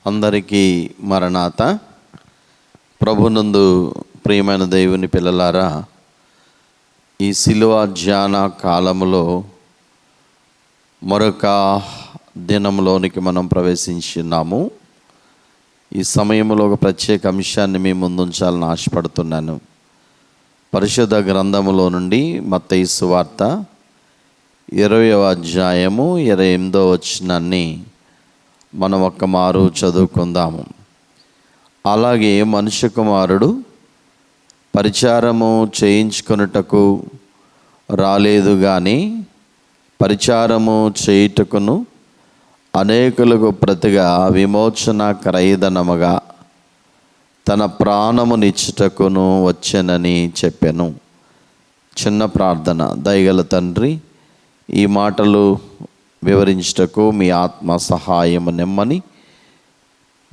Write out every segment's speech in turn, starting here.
అందరికీ మరణాత. ప్రభునందు ప్రియమైన దేవుని పిల్లలారా, ఈ శిలువ ధ్యాన కాలములో మరొక దినంలోనికి మనం ప్రవేశించున్నాము. ఈ సమయంలో ఒక ప్రత్యేక అంశాన్ని మీ ముందుంచాలని ఆశపడుతున్నాను. పరిశుద్ధ గ్రంథములో నుండి మత్తయి సువార్త 20వ అధ్యాయము 28వ వచనాన్ని మనం ఒక్క మారు చదువుకుందాము. అలాగే మనుష్య కుమారుడు పరిచారము చేయించుకొనుటకు రాలేదు కానీ పరిచారము చేయుటకును అనేకులకు ప్రతిగా విమోచన క్రయధనముగా తన ప్రాణమునిచ్చుటకును వచ్చెనని చెప్పెను. చిన్న ప్రార్థన. దయగల తండ్రి, ఈ మాటలు వివరించుటకు మీ ఆత్మ సహాయము నిమ్మని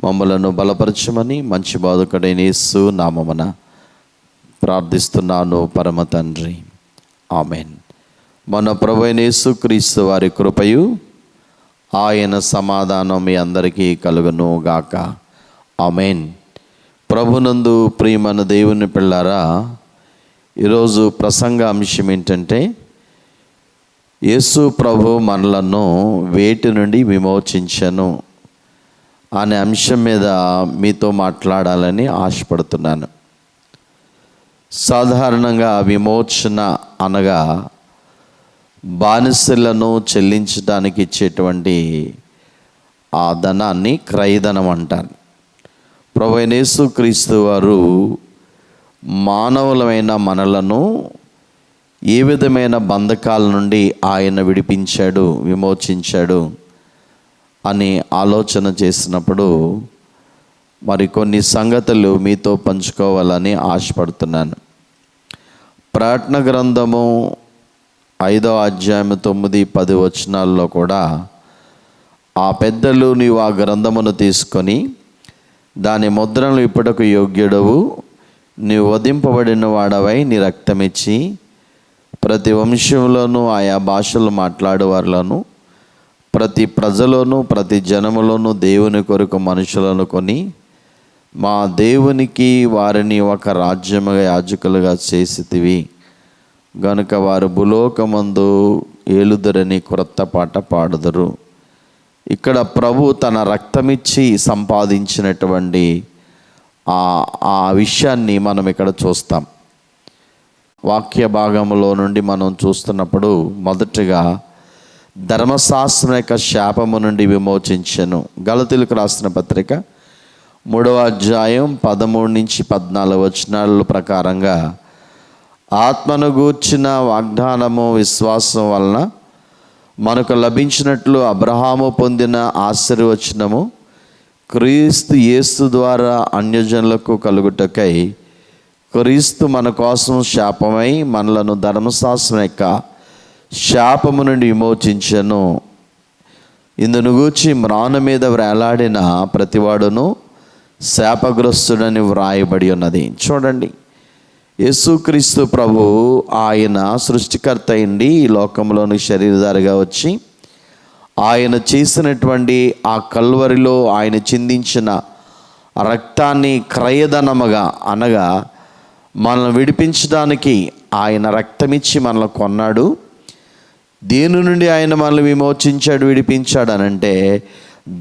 మమ్మలను బలపరచమని మంచి బోధకుడైన యేసు నామమున ప్రార్థిస్తున్నాను పరమ తండ్రి, ఆమెన్. మన ప్రభువైన యేసుక్రీస్తు వారి కృపయు ఆయన సమాధానం మీ అందరికీ కలుగును గాక, ఆమెన్. ప్రభునందు ప్రియమైన దేవుని పిల్లారా, ఈరోజు ప్రసంగ అంశం ఏంటంటే, యేసు ప్రభు మనలను వేటి నుండి విమోచించెను అనే అంశం మీద మీతో మాట్లాడాలని ఆశపడుతున్నాను. సాధారణంగా విమోచన అనగా బానిసలను చెల్లించడానికి ఇచ్చేటువంటి ఆ ధనాన్ని క్రయధనం అంటారు. ప్రభువైన యేసుక్రీస్తు వారు మానవులమైన మనలను ఏ విధమైన బంధకాల నుండి ఆయన విడిపించాడు, విమోచించాడు అని ఆలోచన చేసినప్పుడు మరి కొన్ని సంగతులు మీతో పంచుకోవాలని ఆశపడుతున్నాను. ప్రకటన గ్రంథము 5వ అధ్యాయం 9-10 వచనాల్లో కూడా, ఆ పెద్దలు నీవు ఆ గ్రంథమును తీసుకొని దాని ముద్రను ఇప్పుడకు యోగ్యుడవు, నీవు వధింపబడిన వాడవై నీ రక్తమిచ్చి ప్రతి వంశంలోనూ ఆయా భాషలు మాట్లాడేవారులను ప్రతి ప్రజలోనూ ప్రతి జనములోనూ దేవుని కొరకు మనుషులను కొని మా దేవునికి వారిని ఒక రాజ్యముగా యాజకులుగా చేసితివి గనుక వారు భూలోకమందు ఏలుదురని క్రొత్త పాట పాడుదురు. ఇక్కడ ప్రభు తన రక్తమిచ్చి సంపాదించినటువంటి ఆ విషయాన్ని మనం ఇక్కడ చూస్తాం. వాక్య భాగంలో నుండి మనం చూస్తున్నప్పుడు మొదటగా ధర్మశాస్త్రం యొక్క శాపము నుండి విమోచించెను. గలతీయులకు రాసిన పత్రిక 3వ అధ్యాయం 13-14 వచనాల ప్రకారంగా, ఆత్మను గూర్చిన వాగ్దానము విశ్వాసం వలన మనకు లభించినట్లు అబ్రహాము పొందిన ఆశీర్వచనము క్రీస్తు యేసు ద్వారా అన్యజనులకు కలుగుటకై క్రీస్తు మన కోసం శాపమై మనలను ధర్మశాస్త్రం యొక్క శాపము నుండి విమోచించెను. ఇందును గూర్చి మ్రాను మీద వ్రేలాడిన ప్రతివాడును శాపగ్రస్తుడని వ్రాయబడి ఉన్నది. చూడండి, యేసుక్రీస్తు ప్రభు ఆయన సృష్టికర్త అయింది, ఈ లోకంలోని శరీరధారిగా వచ్చి ఆయన చేసినటువంటి ఆ కల్వరిలో ఆయన చిందించిన రక్తాన్ని క్రయధనముగా అనగా మనల్ని విడిపించడానికి ఆయన రక్తమిచ్చి మనల్ని కొన్నాడు. దేని నుండి ఆయన మనల్ని విమోచించాడు, విడిపించాడు అనంటే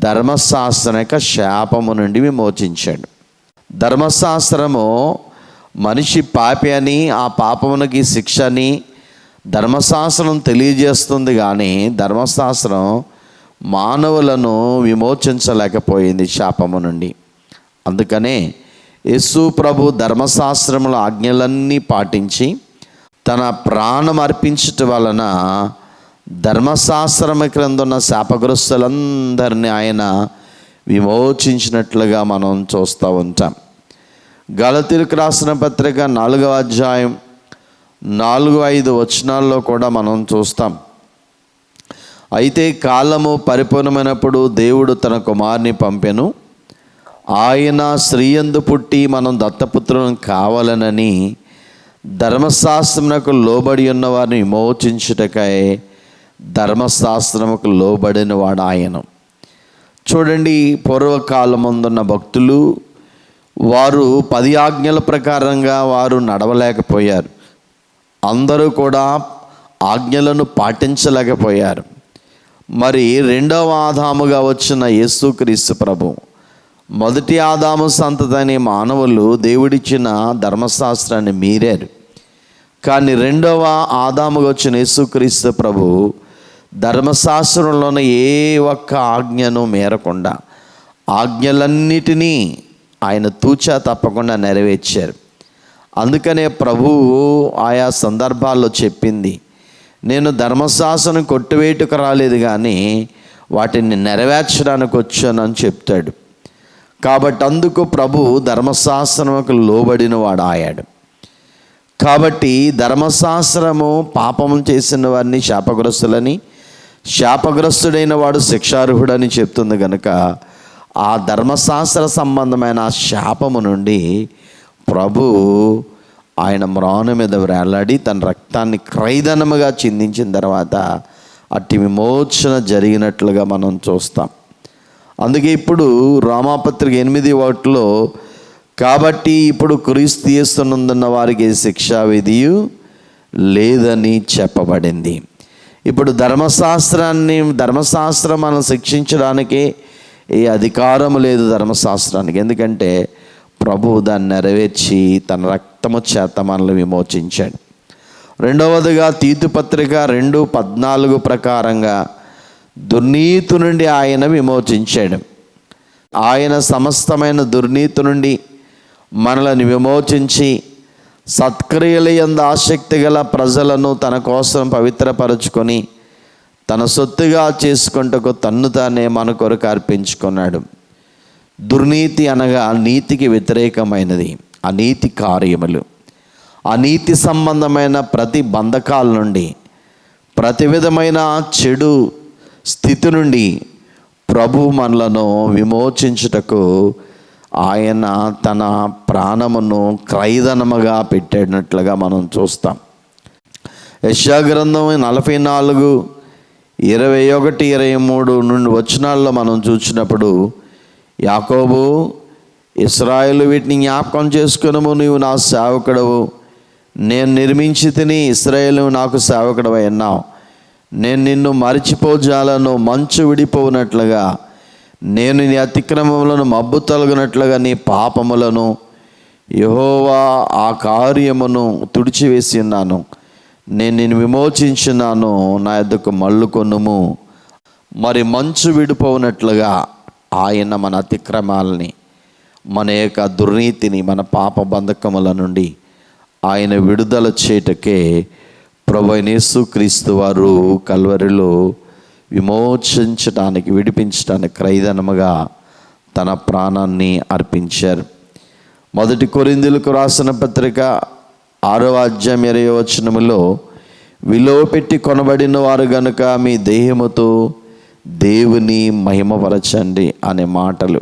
ధర్మశాస్త్రం యొక్క శాపము నుండి విమోచించాడు. ధర్మశాస్త్రము మనిషి పాపి అని, ఆ పాపమునకి శిక్ష అని ధర్మశాస్త్రం తెలియజేస్తుంది, కానీ ధర్మశాస్త్రం మానవులను విమోచించలేకపోయింది శాపము నుండి. అందుకనే యేసు ప్రభు ధర్మశాస్త్రముల ఆజ్ఞలన్నీ పాటించి తన ప్రాణం అర్పించటం వలన ధర్మశాస్త్రము క్రింద ఉన్న శాపగ్రస్తులందరినీ ఆయన విమోచించినట్లుగా మనం చూస్తూ ఉంటాం. గలతీయులకు రాసిన పత్రిక 4వ అధ్యాయం 4-5 వచనాల్లో కూడా మనం చూస్తాం. అయితే కాలము పరిపూర్ణమైనప్పుడు దేవుడు తన కుమారుని పంపెను. ఆయన స్త్రీయందు పుట్టి మనం దత్తపుత్రులను కావాలనని ధర్మశాస్త్రమునకు లోబడి ఉన్న వారిని విమోచించుటకై ధర్మశాస్త్రముకు లోబడిన వాడు ఆయన. చూడండి, పూర్వకాలమందున్న భక్తులు వారు 10 ఆజ్ఞల ప్రకారంగా వారు నడవలేకపోయారు. అందరూ కూడా ఆజ్ఞలను పాటించలేకపోయారు. మరి రెండవ ఆదాముగా వచ్చిన యేసుక్రీస్తు ప్రభు, మొదటి ఆదాము సంతతి మానవులు దేవుడిచ్చిన ధర్మశాస్త్రాన్ని మీరారు. కానీ రెండవ ఆదాముగా వచ్చిన యేసుక్రీస్తు ప్రభు ధర్మశాస్త్రంలోని ఏ ఒక్క ఆజ్ఞను మేరకుండా ఆజ్ఞలన్నిటినీ ఆయన తూచా తప్పకుండా నెరవేర్చారు. అందుకనే ప్రభువు ఆయా సందర్భాల్లో చెప్పింది, నేను ధర్మశాస్త్రం కొట్టివేటుకు రాలేదు కానీ వాటిని నెరవేర్చడానికి వచ్చానని చెప్తాడు. కాబట్టి అందుకు ప్రభు ధర్మశాస్త్రముకు లోబడిన వాడు ఆయాడు. కాబట్టి ధర్మశాస్త్రము పాపము చేసిన వారిని శాపగ్రస్తులని, శాపగ్రస్తుడైన వాడు శిక్షార్హుడని చెప్తుంది కనుక ఆ ధర్మశాస్త్ర సంబంధమైన శాపము నుండి ప్రభు ఆయన మ్రాను మీద వేలాడి తన రక్తాన్ని క్రయధనముగా చిందించిన తర్వాత అట్టి విమోచన జరిగినట్లుగా మనం చూస్తాం. అందుకే ఇప్పుడు రోమాపత్రిక 8:1 కాబట్టి ఇప్పుడు క్రీస్తు యేసునందున్న వారికి శిక్షా విధియు లేదని చెప్పబడింది. ఇప్పుడు ధర్మశాస్త్రం మనం శిక్షించడానికి ఏ అధికారం లేదు ధర్మశాస్త్రానికి. ఎందుకంటే ప్రభువు దాన్ని నెరవేర్చి తన రక్తము చేత మనల్ని విమోచించాడు. రెండవదిగా తీతు పత్రిక 2:14 ప్రకారంగా దుర్నీతి నుండి ఆయన విమోచించాడు. ఆయన సమస్తమైన దుర్నీతి నుండి మనలను విమోచించి సత్క్రియల యందు ఆసక్తి గల ప్రజలను తన కోసం పవిత్రపరచుకొని తన సొత్తుగా చేసుకుంటకు తన్ను తానే మన కొరకు అర్పించుకున్నాడు. దుర్నీతి అనగా నీతికి వ్యతిరేకమైనది, అనీతి కార్యములు, అనీతి సంబంధమైన ప్రతి బంధకాల నుండి, ప్రతి విధమైన చెడు స్థితి నుండి ప్రభు మనలను విమోచించుటకు ఆయన తన ప్రాణమును క్రయధనముగా పెట్టినట్లుగా మనం చూస్తాం. యెషయా గ్రంథం 44, 21, 23 నుండి వచనాల్లో మనం చూసినప్పుడు, యాకోబు, ఇశ్రాయేలు వీటిని జ్ఞాపకం చేసుకునము, నీవు నా సేవకుడవు, నేను నిర్మించి తిని ఇశ్రాయేలు నాకు సేవకుడవై ఉన్నావు, నేను నిన్ను మరిచిపోజాలను, మంచు విడిపోనట్లుగా నేను నీ అతిక్రమములను మబ్బు తొలగినట్లుగా నీ పాపములను యెహోవా ఆ కార్యమును తుడిచివేసి ఉన్నాను, నేను నిన్ను విమోచించున్నాను, నా యొద్దకు మళ్ళుకొనుము. మరి మంచు విడిపోనట్లుగా ఆయన మన అతిక్రమాలని, మన యొక్క దుర్నీతిని, మన పాప బంధకముల నుండి ఆయన విడుదల చేయటకే ప్రభువైన యేసుక్రీస్తు వారు కల్వరిలో విమోచించడానికి, విడిపించడానికి క్రయధనముగా తన ప్రాణాన్ని అర్పించారు. 1 కొరింథీయులకు రాసిన పత్రిక 6:20 విలువ పెట్టి కొనబడిన వారు గనుక మీ దేహముతో దేవుని మహిమపరచండి అనే మాటలు.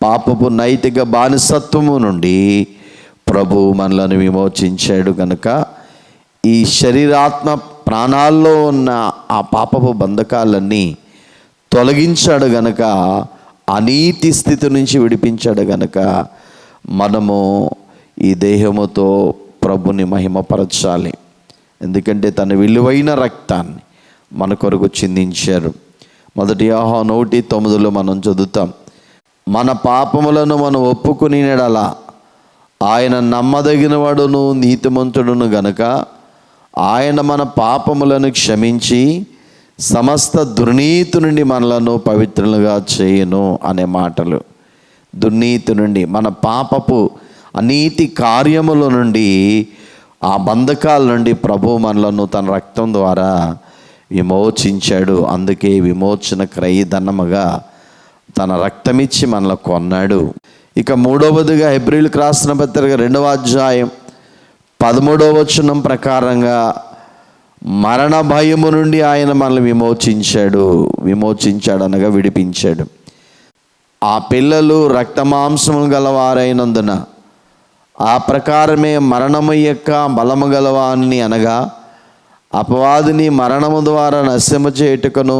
పాపపు నైతిక బానిసత్వము నుండి ప్రభు మనలను విమోచించాడు గనుక ఈ శరీరాత్మ ప్రాణాల్లో ఉన్న ఆ పాపపు బంధకాలన్నీ తొలగించాడు గనక, అనీతి స్థితి నుంచి విడిపించాడు గనక మనము ఈ దేహముతో ప్రభుని మహిమపరచాలి. ఎందుకంటే తన విలువైన రక్తాన్ని మన కొరకు చిందించారు. 1 యోహాను 1:9 మనం చదువుతాం, మన పాపములను మనం ఒప్పుకుని నెడలా ఆయన నమ్మదగిన వాడును నీతిమంతుడును గనక ఆయన మన పాపములను క్షమించి సమస్త దుర్నీతి నుండి మనలను పవిత్రులుగా చేయును అనే మాటలు. దుర్నీతి నుండి, మన పాపపు అనీతి కార్యముల నుండి, ఆ బంధకాల నుండి ప్రభు మనలను తన రక్తం ద్వారా విమోచించాడు. అందుకే విమోచన క్రయధనముగా తన రక్తమిచ్చి మనల్ని కొన్నాడు. ఇక మూడవదిగా హెబ్రీయులకు రాసిన పత్రిక 2:13 ప్రకారంగా మరణ భయము నుండి ఆయన మనల్ని విమోచించాడు అనగా విడిపించాడు. ఆ పిల్లలు రక్తమాంసములు గలవారైనందున ఆ ప్రకారమే మరణము యొక్క బలము గలవాన్ని అనగా అపవాదిని మరణము ద్వారా నశ్యము చేయుటకును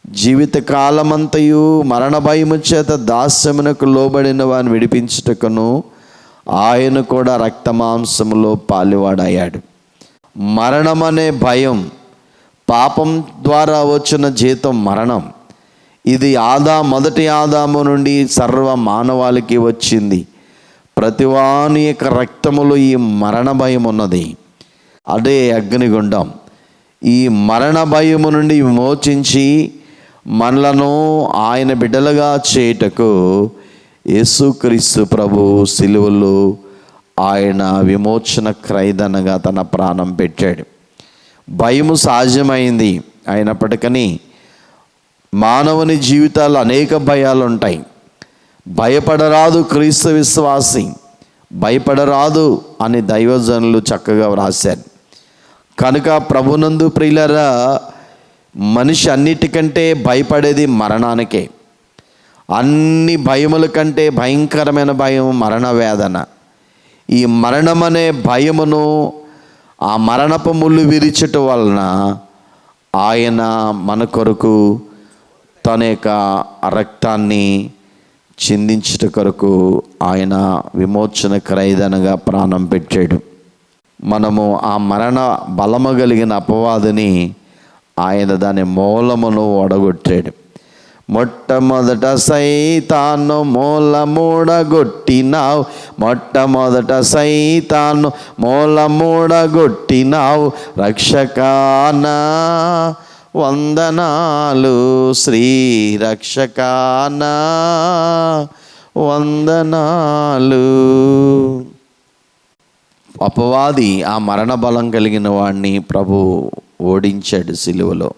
జీవితకాలమంతయు మరణ భయము చేత దాస్యమునకు లోబడిన వారిని విడిపించుటకును ఆయన కూడా రక్తమాంసములో పాలువాడయ్యాడు. మరణం అనే భయం, పాపం ద్వారా వచ్చిన జీతం మరణం. ఇది మొదటి ఆదాము నుండి సర్వ మానవాళికి వచ్చింది. ప్రతివాని యొక్క రక్తములో ఈ మరణ భయం ఉన్నది. అదే అగ్నిగుండం. ఈ మరణ భయము నుండి విమోచించి మనలను ఆయన బిడ్డలుగా చేయుటకు యేసుక్రీస్తు ప్రభు సిలువలో ఆయన విమోచన క్రయదనగా తన ప్రాణం పెట్టాడు. భయము సహజమైంది. అయినప్పటికీ మానవుని జీవితాల్లో అనేక భయాలు ఉంటాయి. భయపడరాదు క్రీస్తు విశ్వాసి, భయపడరాదు అని దైవజనులు చక్కగా వ్రాశారు. కనుక ప్రభునందు ప్రియులరా, మనిషి అన్నిటికంటే భయపడేది మరణానికే. అన్ని భయముల కంటే భయంకరమైన భయం మరణ వేదన. ఈ మరణం అనే భయమును, ఆ మరణపు ముళ్ళు విరిచట వలన ఆయన మన కొరకు తన యొక్క రక్తాన్ని చిందించుట కొరకు ఆయన విమోచన క్రయదనగా ప్రాణం పెట్టాడు. మనము ఆ మరణ బలము కలిగిన అపవాదిని ఆయన దాని మూలమును ఓడగొట్టాడు. మొట్టమొదట సైతాను మూలమూడగొట్టినావు, మొట్టమొదట సైతాను మూలమూడగొట్టినావు, రక్షకానా వందనాలు, శ్రీ రక్షకానా వందనాలు. అపవాది ఆ మరణ బలం కలిగిన వాడిని ప్రభు ఓడించాడు సిలువలో.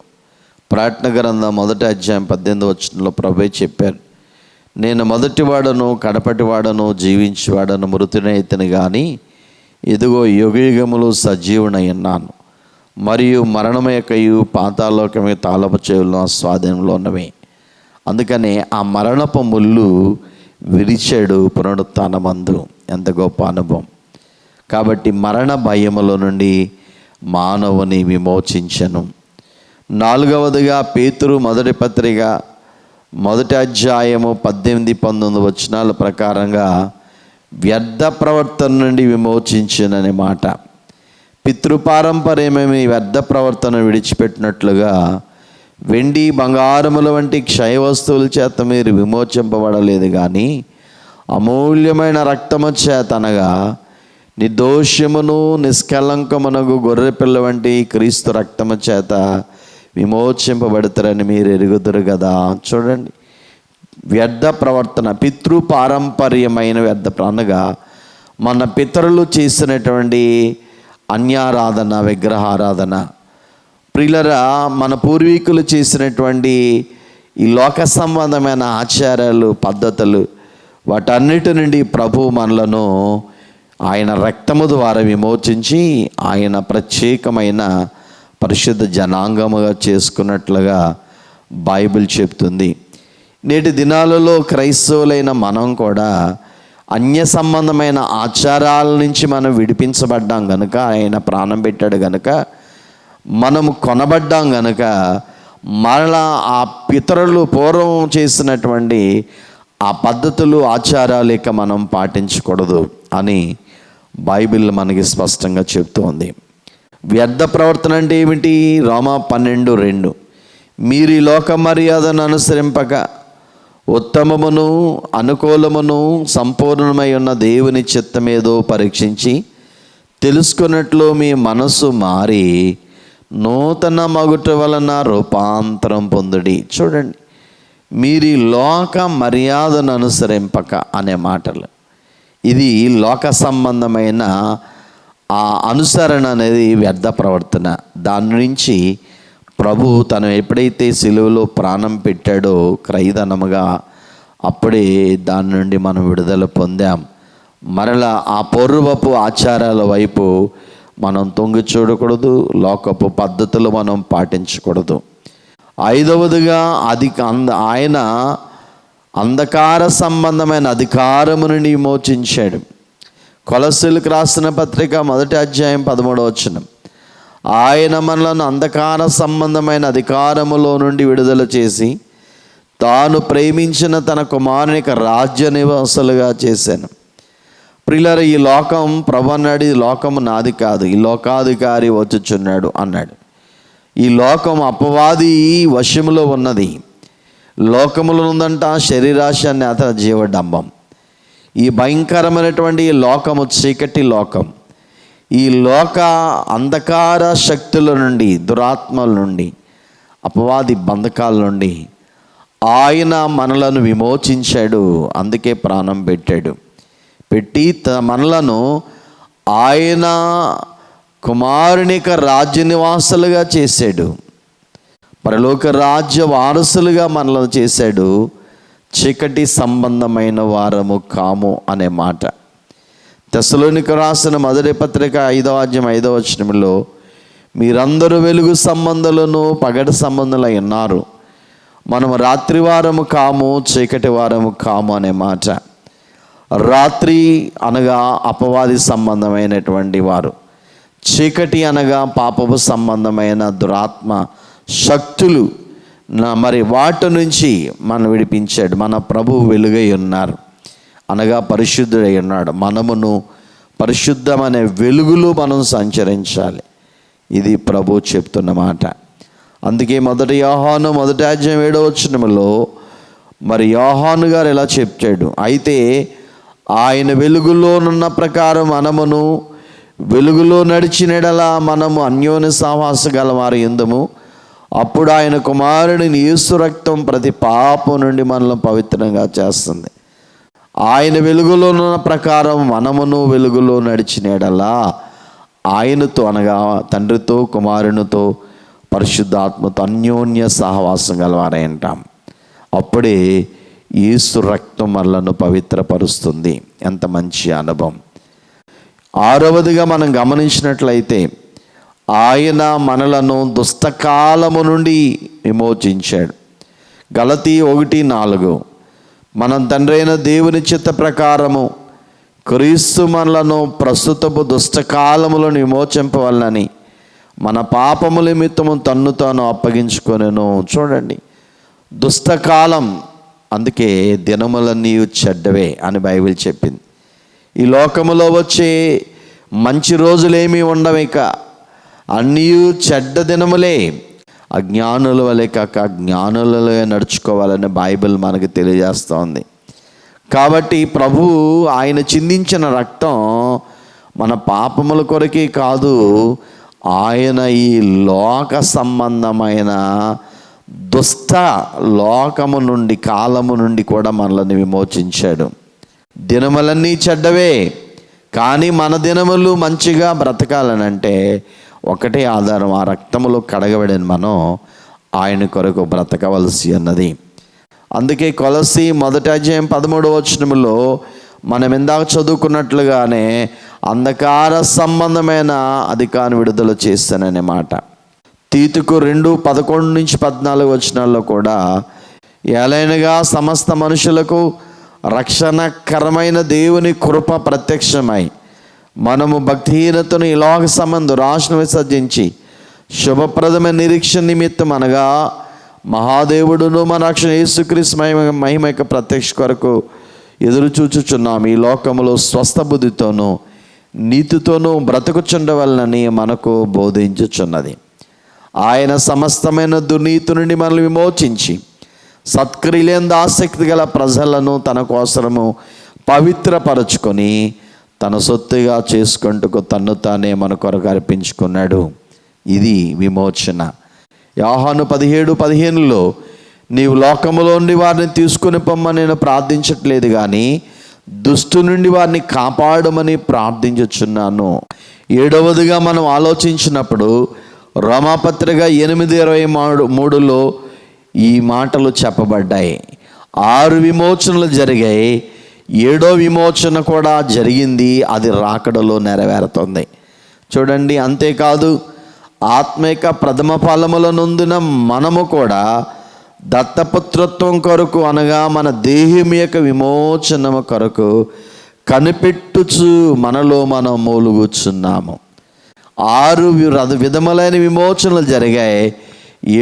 ప్రకటన గ్రంథం 1వ అధ్యాయం 18వ వచనంలో ప్రభువే చెప్పారు, నేను మొదటివాడను కడపటివాడను జీవించేవాడను మృతునైతను కానీ ఇదిగో యుగయుగములు సజీవునై ఉన్నాను, మరియు మరణము యొక్కయు పాతాళలోకమే తాళపు చెవులు నా స్వాధీనంలో ఉన్నవి. అందుకనే ఆ మరణపు ముళ్ళు విరిచాడు పునరుత్థానమందు. ఎంత గొప్ప అనుభవం. కాబట్టి మరణ భయముల నుండి మానవుని విమోచించను. 4వదిగా పేతురు మొదటి పత్రిక 1వ అధ్యాయము 18-19 వచనాల ప్రకారంగా వ్యర్థ ప్రవర్తన నుండి విమోచించననే మాట. పితృపారంపర్యమేమి వ్యర్థ ప్రవర్తన విడిచిపెట్టినట్లుగా వెండి బంగారముల వంటి క్షయ వస్తువుల చేత మీరు విమోచింపబడలేదు, కానీ అమూల్యమైన రక్తము చేత, అనగా నిర్దోషమును నిష్కలంకమునగు గొర్రెపిల్ల వంటి క్రీస్తు రక్తము చేత విమోచింపబడతారని మీరు ఎరుగుదురు కదా. చూడండి, వ్యర్థ ప్రవర్తన, పితృపారంపర్యమైన వ్యర్థ, అనగా మన పితరులు చేసినటువంటి అన్యారాధన, విగ్రహారాధన. ప్రియులరా, మన పూర్వీకులు చేసినటువంటి ఈ లోక సంబంధమైన ఆచారాలు, పద్ధతులు, వాటన్నిటి నుండి ప్రభు మనలను ఆయన రక్తము ద్వారా విమోచించి ఆయన ప్రత్యేకమైన పరిశుద్ధ జనాంగముగా చేసుకున్నట్లుగా బైబిల్ చెప్తుంది. నేటి దినాలలో క్రైస్తవులైన మనం కూడా అన్య సంబంధమైన ఆచారాల నుంచి మనం విడిపించబడ్డాం గనుక, ఆయన ప్రాణం పెట్టాడు గనుక, మనము కొనబడ్డాం గనుక, మరలా ఆ పితరులు పూర్వం చేసినటువంటి ఆ పద్ధతులు, ఆచారాలు ఇక మనం పాటించకూడదు అని బైబిల్ మనకి స్పష్టంగా చెప్తోంది. వ్యర్థ ప్రవర్తన అంటే ఏమిటి? రోమా 12:2, మీరు ఈ లోక మర్యాదను అనుసరింపక ఉత్తమమును అనుకూలమును సంపూర్ణమై ఉన్న దేవుని చిత్తమేదో పరీక్షించి తెలుసుకున్నట్లు మీ మనసు మారి నూతన మగుట వలన రూపాంతరం పొందుడి. చూడండి, మీరు ఈ లోక మర్యాదను అనుసరింపక అనే మాటలు, ఇది లోక సంబంధమైన ఆ అనుసరణ అనేది వ్యర్థ ప్రవర్తన. దాని నుంచి ప్రభు తను ఎప్పుడైతే సిలువలో ప్రాణం పెట్టాడో క్రయధనముగా, అప్పుడే దాని నుండి మనం విడుదల పొందాం. మరలా ఆ పూర్వపు ఆచారాల వైపు మనం తొంగి చూడకూడదు, లోకపు పద్ధతులు మనం పాటించకూడదు. 5వదిగా ఆయన అంధకార సంబంధమైన అధికారము నుండి విమోచించాడు. కొలస్సీలకు రాసిన పత్రిక 1వ అధ్యాయం 13వ వచనం, ఆయన మనలను అంధకార సంబంధమైన అధికారములో నుండి విడుదల చేసి తాను ప్రేమించిన తన కుమారునికి రాజ్య నివాసులుగా చేశాను. ప్రియులారా, ఈ లోకం ప్రభు అన్నాడు, ఈ లోకము నాది కాదు, ఈ లోకాధికారి వచ్చుచున్నాడు అన్నాడు. ఈ లోకం అపవాది వశములో ఉన్నది. లోకములో ఉందంట శరీరాశ నేత జీవడంబం. ఈ భయంకరమైనటువంటి ఈ లోకము చీకటి లోకం. ఈ లోక అంధకార శక్తుల నుండి, దురాత్మల నుండి, అపవాది బంధకాల నుండి ఆయన మనలను విమోచించాడు. అందుకే ప్రాణం పెట్టాడు. పెట్టి మనలను ఆయన కుమారునిక రాజ్య నివాసులుగా చేశాడు. పరలోక రాజ్య వారసులుగా మనలను చేశాడు. చీకటి సంబంధమైన వారము కాము అనే మాట. తెస్సలోనిక రాసిన మొదటి పత్రిక 5వ అధ్యాయం 5వ వచనంలో మీరందరూ వెలుగు సంబంధులను పగటి సంబంధులై ఉన్నారు, మనము రాత్రి వారము కాము, చీకటి వారము కాము అనే మాట. రాత్రి అనగా అపవాది సంబంధమైనటువంటి వారు, చీకటి అనగా పాపపు సంబంధమైన దురాత్మ శక్తులు. మరి వాటి నుంచి మనం విడిపించాడు. మన ప్రభువు వెలుగై ఉన్నారు అనగా పరిశుద్ధుడై ఉన్నాడు. మనమును పరిశుద్ధమనే వెలుగులో మనం సంచరించాలి. ఇది ప్రభు చెప్తున్న మాట. అందుకే మొదటి యోహాను 1వ అధ్యాయం 7వ వచనంలో మరి యోహాను గారు ఇలా చెప్పాడు, అయితే ఆయన వెలుగులోనున్న ప్రకారం మనమును వెలుగులో నడిచినడలా మనము అన్యోన్య సహవాస గలవారు యందుము. అప్పుడు ఆయన కుమారుడిని యేసు రక్తం ప్రతి పాపం నుండి మనల్ని పవిత్రంగా చేస్తుంది. ఆయన వెలుగులో ఉన్న ప్రకారం మనమును వెలుగులో నడిచినడలా ఆయనతో అనగా తండ్రితో కుమారునితో పరిశుద్ధాత్మతో అన్యోన్య సహవాసం గలవారై ఉంటాం. అప్పుడే యేసు రక్తం మనలను పవిత్రపరుస్తుంది. ఎంత మంచి అనుభవం. 6వదిగా మనం గమనించినట్లయితే ఆయన మనలను దుష్టకాలము నుండి విమోచించాడు. గలతీ 1:4 మనం తండ్రి అయిన దేవుని చిత్త ప్రకారము క్రీస్తు మనలను ప్రస్తుతపు దుష్టకాలములను విమోచింపవలనని మన పాపముల నిమిత్తము తన్ను తాను అప్పగించుకొనెను. చూడండి, దుష్టకాలం, అందుకే దినములన్నీ చెడ్డవే అని బైబిల్ చెప్పింది. ఈ లోకములో వచ్చే మంచి రోజులేమీ ఉండవిక, అన్నీ చెడ్డ దినములే. అజ్ఞానుల వలె కాక జ్ఞానులే నడుచుకోవాలని బైబిల్ మనకు తెలియజేస్తోంది. కాబట్టి ప్రభు ఆయన చిందించిన రక్తం మన పాపముల కొరకే కాదు, ఆయన ఈ లోక సంబంధమైన దుష్ట లోకము నుండి, కాలము నుండి కూడా మనల్ని విమోచించాడు. దినములన్నీ చెడ్డవే, కానీ మన దినములు మంచిగా బ్రతకాలనంటే ఒకటే ఆధారం, ఆ రక్తములో కడగబడిన మనం ఆయన కొరకు బ్రతకవలసి అన్నది. అందుకే కొలస్సీ 1వ అధ్యాయం 13వ వచనములో మనం ఇందాక చదువుకున్నట్లుగానే అంధకార సంబంధమైన అధికారాన్ని విడుదల చేస్తాననే మాట. తీతుకు 2:11-14 వచనాల్లో కూడా ఏలైనగా సమస్త మనుషులకు రక్షణకరమైన దేవుని కృప ప్రత్యక్షమై మనము భక్తిహీనతను ఈ లోక సంబంధ దురాశను విసర్జించి శుభప్రదమైన నిరీక్షణ నిమిత్తం అనగా మహాదేవుడును మన రక్షణ యేసుక్రీస్తు మహిమ యొక్క ప్రత్యక్ష కొరకు ఎదురు చూచుచున్నాము. ఈ లోకములో స్వస్థ బుద్ధితోనూ నీతితోనూ బ్రతుకుచుండవలనని మనకు బోధించుచున్నది. ఆయన సమస్తమైన దుర్నీతి నుండి మనల్ని విమోచించి సత్క్రియలందు ఆసక్తి గల ప్రజలను తన కోసము పవిత్రపరచుకొని తన సొత్తుగా చేసుకుంటూ తన్ను తానే మన కొరకు అర్పించుకున్నాడు. ఇది విమోచన. యోహాను 17:15 నీవు లోకములో నుండి వారిని తీసుకుని పొమ్మని నేను ప్రార్థించట్లేదు, కానీ దుష్టు నుండి వారిని కాపాడమని ప్రార్థించుచున్నాను. 7వదిగా మనం ఆలోచించినప్పుడు రోమాపత్రిక 8:23 ఈ మాటలు చెప్పబడ్డాయి. 6 విమోచనలు జరిగాయి, 7వ విమోచన కూడా జరిగింది. అది రాకడలో నెరవేరుతుంది. చూడండి, అంతేకాదు ఆత్మిక ప్రథమ ఫలముల నొందిన మనము కూడా దత్తపుత్రత్వం కొరకు అనగా మన దేహం యొక్క విమోచనము కొరకు కనిపెట్టుచు మనలో మనం మూలుగుచున్నాము. 6 విధములైన విమోచనలు జరిగాయి.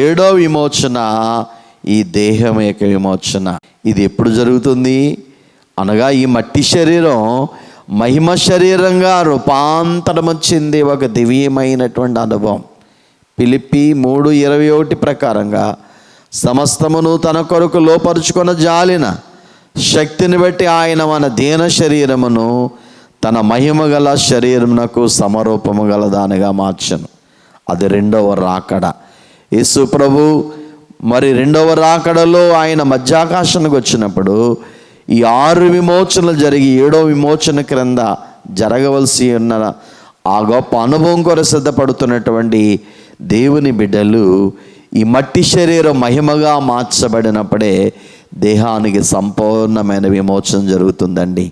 7వ విమోచన ఈ దేహం యొక్క విమోచన. ఇది ఎప్పుడు జరుగుతుంది అనగా ఈ మట్టి శరీరం మహిమ శరీరంగా రూపాంతరము చెందే ఒక దివ్యమైనటువంటి అనుభవం. ఫిలిప్పీ 3:21 ప్రకారంగా సమస్తమును తన కొరకు లోపరుచుకొన జాలిన శక్తిని బట్టి ఆయన మన దీన శరీరమును తన మహిమ గల శరీరమునకు సమరూపము గల దానిగా మార్చను. అది 2వ రాకడ. యేసు ప్రభు మరి 2వ రాకడలో ఆయన మధ్యాకాశానికి వచ్చినప్పుడు ఈ 6 విమోచనలు జరిగి 7వ విమోచన క్రింద జరగవలసి ఉన్న ఆ గొప్ప అనుభవం కొరకు సిద్ధపడుతున్నటువంటి దేవుని బిడ్డలు ఈ మట్టి శరీరం మహిమగా మార్చబడినప్పుడే దేహానికి సంపూర్ణమైన విమోచన జరుగుతుందండి.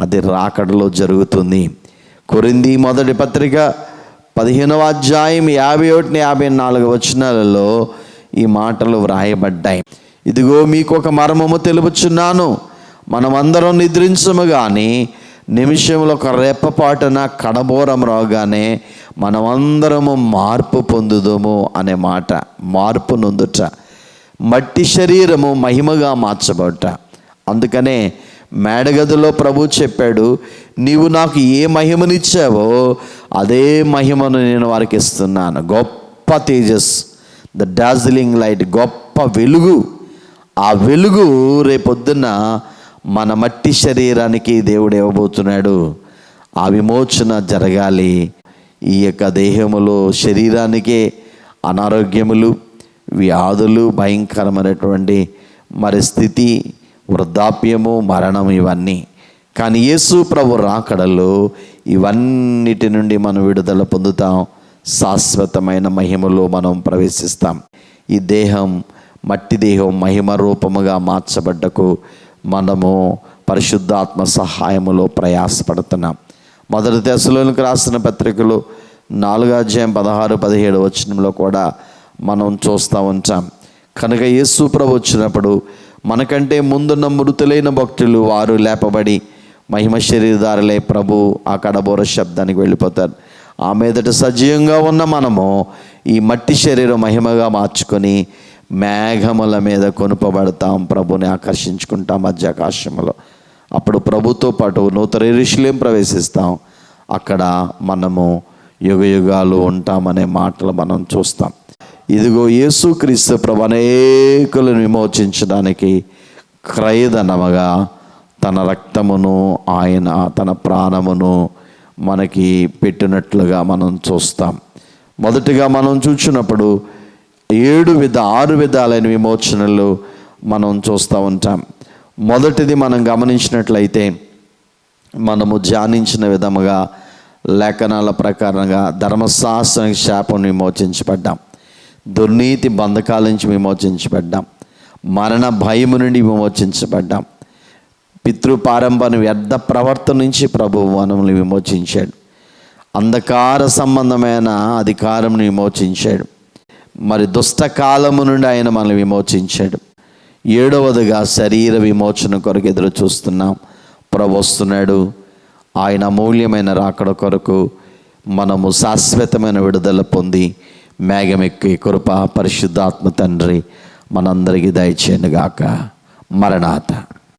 అది రాకడలో జరుగుతుంది. కొరింథీ మొదటి పత్రిక 15వ అధ్యాయం 51-54 వచనాలలో ఈ మాటలు వ్రాయబడ్డాయి. ఇదిగో మీకు ఒక మర్మము తెలుపుచున్నాను, మనమందరం నిద్రించము కానీ నిమిషంలో ఒక రెప్పపాటున కడబోరం రాగానే మనమందరము మార్పు పొందుదము అనే మాట. మార్పు నొందుట, మట్టి శరీరము మహిమగా మార్చబడుట. అందుకనే మేడగదిలో ప్రభు చెప్పాడు, నీవు నాకు ఏ మహిమనిచ్చావో అదే మహిమను నేను వారికి ఇస్తున్నాను. గొప్ప తేజస్, ద డార్జిలింగ్ లైట్, గొప్ప వెలుగు. ఆ వెలుగు రేపొద్దున మన మట్టి శరీరానికి దేవుడు ఇవ్వబోతున్నాడు. ఆ విమోచన జరగాలి. ఈ యొక్క దేహములో శరీరానికే అనారోగ్యములు, వ్యాధులు, భయంకరమైనటువంటి మరి స్థితి, వృద్ధాప్యము, మరణం, ఇవన్నీ. కానీ యేసు ప్రభు రాకడలో ఇవన్నిటి నుండి మనం విడుదల పొందుతాం. శాశ్వతమైన మహిమలో మనం ప్రవేశిస్తాం. ఈ దేహం, మట్టి దేహం మహిమ రూపముగా మార్చబడ్డకు మనము పరిశుద్ధాత్మ సహాయములో ప్రయాసపడుతున్నాం. 1 తెస్సలోనికీయులకు రాసిన పత్రికలో 4వ అధ్యాయం 16-17 వచనంలో కూడా మనం చూస్తూ ఉంటాం. కనుక యేసు ప్రభు వచ్చినప్పుడు మనకంటే ముందున్న మృతులైన భక్తులు వారు లేపబడి మహిమ శరీరధారులై ప్రభు ఆ కడబోర శబ్దానికి వెళ్ళిపోతారు. ఆ మీదట సజీవంగా ఉన్న మనము ఈ మట్టి శరీరం మహిమగా మార్చుకొని మేఘముల మీద కొనుపబడతాం, ప్రభుని ఆకర్షించుకుంటాం మధ్యాకాశంలో. అప్పుడు ప్రభుతో పాటు నూతన యెరూషలేము ప్రవేశిస్తాం. అక్కడ మనము యుగయుగాలు ఉంటామనే మాటలు మనం చూస్తాం. ఇదిగో యేసుక్రీస్తు ప్రభు అనేకులను విమోచించడానికి క్రయధనముగా తన రక్తమును, ఆయన తన ప్రాణమును మనకి పెట్టినట్లుగా మనం చూస్తాం. మొదటిగా మనం చూసినప్పుడు 6 విధాలైన విమోచనలు మనం చూస్తూ ఉంటాం. మొదటిది మనం గమనించినట్లయితే, మనము ధ్యానించిన విధముగా లేఖనాల ప్రకారంగా ధర్మశాస్త్రానికి శాపం విమోచించబడ్డాం, దుర్నీతి బంధకాల నుంచి విమోచించబడ్డాం, మరణ భయము నుండి విమోచించబడ్డాం, పితృపారంపర్య వ్యర్థ ప్రవర్తన నుంచి ప్రభువు మనల్ని విమోచించాడు, అంధకార సంబంధమైన అధికారంను విమోచించాడు, మరి దుష్టకాలము నుండి ఆయన మనల్ని విమోచించాడు. 7వదిగా శరీర విమోచన కొరకు ఎదురు చూస్తున్నాం. ప్రభు వస్తున్నాడు. ఆయన అమూల్యమైన రాకడ కొరకు మనము శాశ్వతమైన విడుదల పొంది మేఘమెక్కి కృప పరిశుద్ధాత్మ తండ్రి మనందరికీ దయచేయనుగాక. మరణాత.